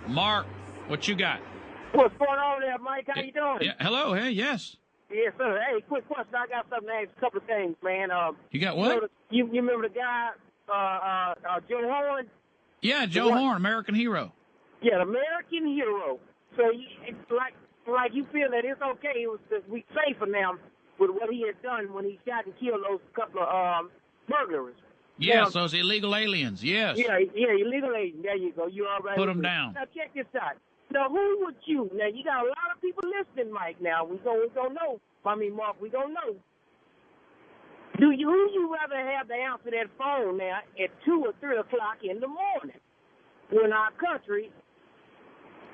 Mark, what you got? What's going on there, Mike? How you doing? Yeah. Hello. Hey. Yes. Yes, sir. Hey, quick question. I got something to ask. A couple of things, man. You got what? You remember the guy, Joe Horn? Yeah, Joe Horn, American hero. Yeah, the American hero. So it's like you feel that it's okay. We safer now with what he had done when he shot and killed those couple of burglars. Yes, now, those illegal aliens. Yes. Yeah, illegal aliens. There you go. You all right? Put them down. Now check this out. Now, who would you? Now, you got a lot of people listening, Mike. Now, we gonna know. I mean, Mark, we gonna know. Who you rather have to answer that phone now at 2 or 3 o'clock in the morning when our country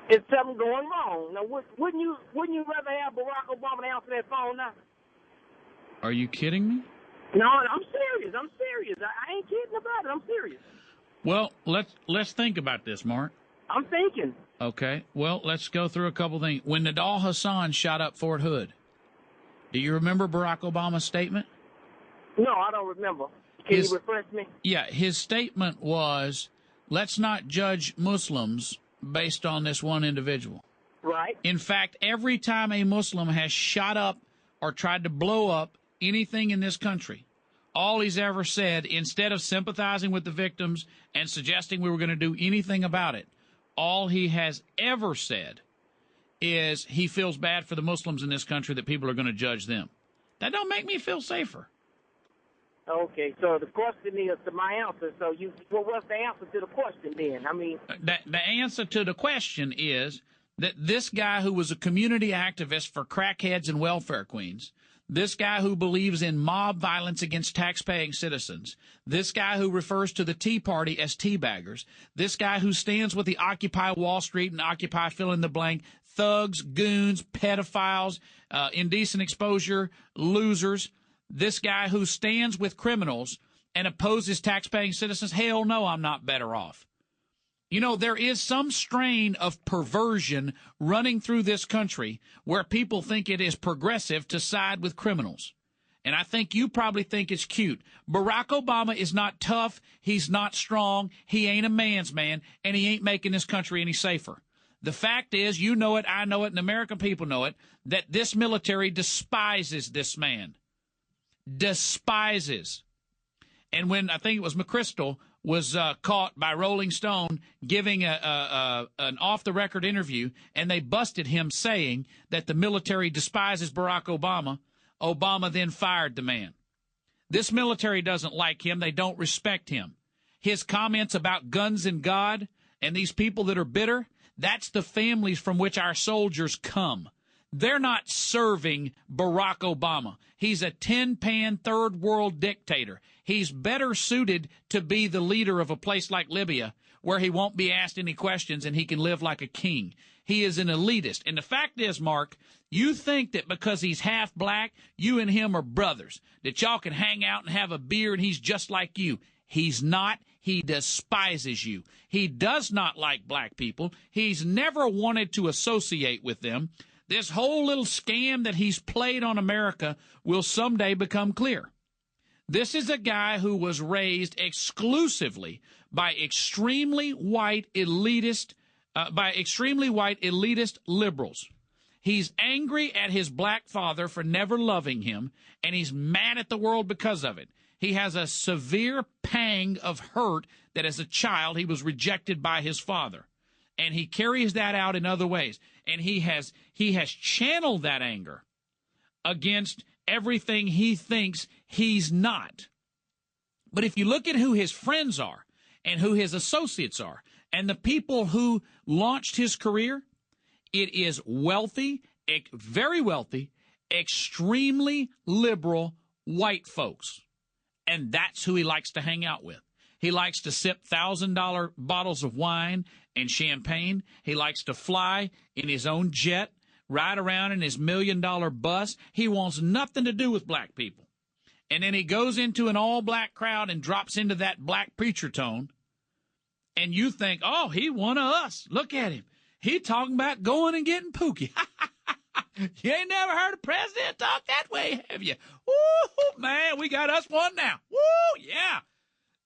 is something going wrong? Now, wouldn't you rather have Barack Obama to answer that phone now? Are you kidding me? No, I'm serious. I ain't kidding about it. I'm serious. Well, let's think about this, Mark. I'm thinking. Okay. Well, let's go through a couple things. When Nidal Hasan shot up Fort Hood, do you remember Barack Obama's statement? No, I don't remember. Can you refresh me? Yeah, his statement was, let's not judge Muslims based on this one individual. Right. In fact, every time a Muslim has shot up or tried to blow up anything in this country, all he's ever said, instead of sympathizing with the victims and suggesting we were going to do anything about it, all he has ever said is he feels bad for the Muslims in this country, that people are going to judge them. That don't make me feel safer. Okay, so the question is to my answer. So what was the answer to the question then? I mean, the answer to the question is that this guy who was a community activist for crackheads and welfare queens, this guy who believes in mob violence against tax-paying citizens, this guy who refers to the Tea Party as teabaggers, this guy who stands with the Occupy Wall Street and Occupy fill-in-the-blank, thugs, goons, pedophiles, indecent exposure, losers, this guy who stands with criminals and opposes tax-paying citizens, hell no, I'm not better off. You know, there is some strain of perversion running through this country where people think it is progressive to side with criminals. And I think you probably think it's cute. Barack Obama is not tough. He's not strong. He ain't a man's man, and he ain't making this country any safer. The fact is, you know it, I know it, and American people know it, that this military despises this man. Despises. And when I think it was McChrystal was caught by Rolling Stone giving an off-the-record interview, and they busted him saying that the military despises Barack Obama, Obama then fired the man. This military doesn't like him. They don't respect him. His comments about guns and God and these people that are bitter, that's the families from which our soldiers come. They're not serving Barack Obama. He's a tin-pan third world dictator. He's better suited to be the leader of a place like Libya where he won't be asked any questions and he can live like a king. He is an elitist. And the fact is, Mark, you think that because he's half black, you and him are brothers, that y'all can hang out and have a beer and he's just like you. He's not. He despises you. He does not like black people. He's never wanted to associate with them. This whole little scam that he's played on America will someday become clear. This is a guy who was raised exclusively by extremely white elitist liberals. He's angry at his black father for never loving him, and he's mad at the world because of it. He has a severe pang of hurt that as a child he was rejected by his father. And he carries that out in other ways. And he has channeled that anger against everything he thinks he's not. But if you look at who his friends are and who his associates are and the people who launched his career, it is wealthy, very wealthy, extremely liberal white folks. And that's who he likes to hang out with. He likes to sip $1,000 bottles of wine and champagne. He likes to fly in his own jet, ride around in his $1 million bus. He wants nothing to do with black people. And then he goes into an all-black crowd and drops into that black preacher tone. And you think, oh, he one of us. Look at him. He talking about going and getting pookie. You ain't never heard a president talk that way, have you? Woo, man, we got us one now. Woo, yeah.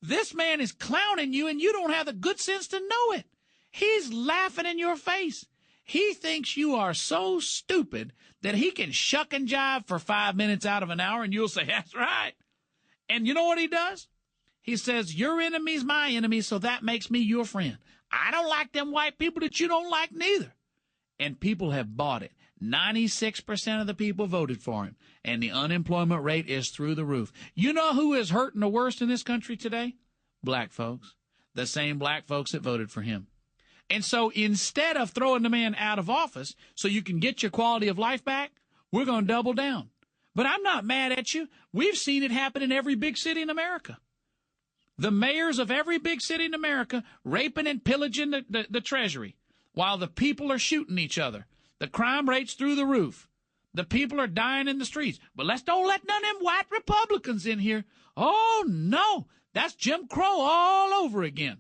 This man is clowning you, and you don't have the good sense to know it. He's laughing in your face. He thinks you are so stupid that he can shuck and jive for 5 minutes out of an hour, and you'll say, that's right. And you know what he does? He says, your enemy's my enemy, so that makes me your friend. I don't like them white people that you don't like neither. And people have bought it. 96% of the people voted for him, and the unemployment rate is through the roof. You know who is hurting the worst in this country today? Black folks. The same black folks that voted for him. And so instead of throwing the man out of office so you can get your quality of life back, we're going to double down. But I'm not mad at you. We've seen it happen in every big city in America. The mayors of every big city in America raping and pillaging the treasury while the people are shooting each other. The crime rate's through the roof. The people are dying in the streets. But don't let none of them white Republicans in here. Oh, no. That's Jim Crow all over again.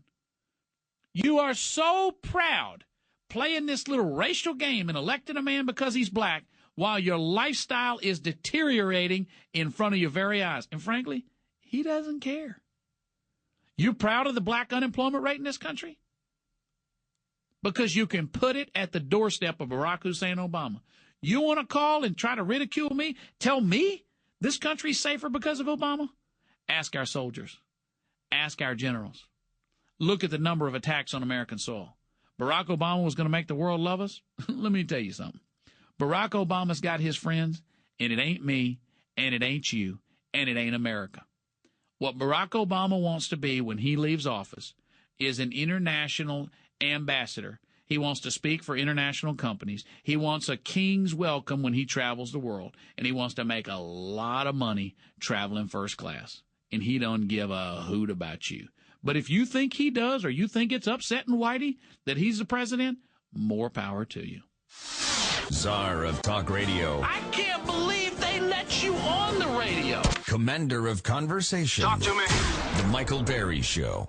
You are so proud playing this little racial game and electing a man because he's black while your lifestyle is deteriorating in front of your very eyes. And frankly, he doesn't care. You proud of the black unemployment rate in this country? Because you can put it at the doorstep of Barack Hussein Obama. You want to call and try to ridicule me? Tell me this country's safer because of Obama? Ask our soldiers. Ask our generals. Look at the number of attacks on American soil. Barack Obama was going to make the world love us? Let me tell you something. Barack Obama's got his friends, and it ain't me, and it ain't you, and it ain't America. What Barack Obama wants to be when he leaves office is an international ambassador. He wants to speak for international companies. He wants a king's welcome when he travels the world, and he wants to make a lot of money traveling first class. And he don't give a hoot about you. But if you think he does, or you think it's upsetting Whitey that he's the president, more power to you. Czar of Talk Radio. I can't believe they let you on the radio. Commander of Conversation. Talk to me. The Michael Berry Show.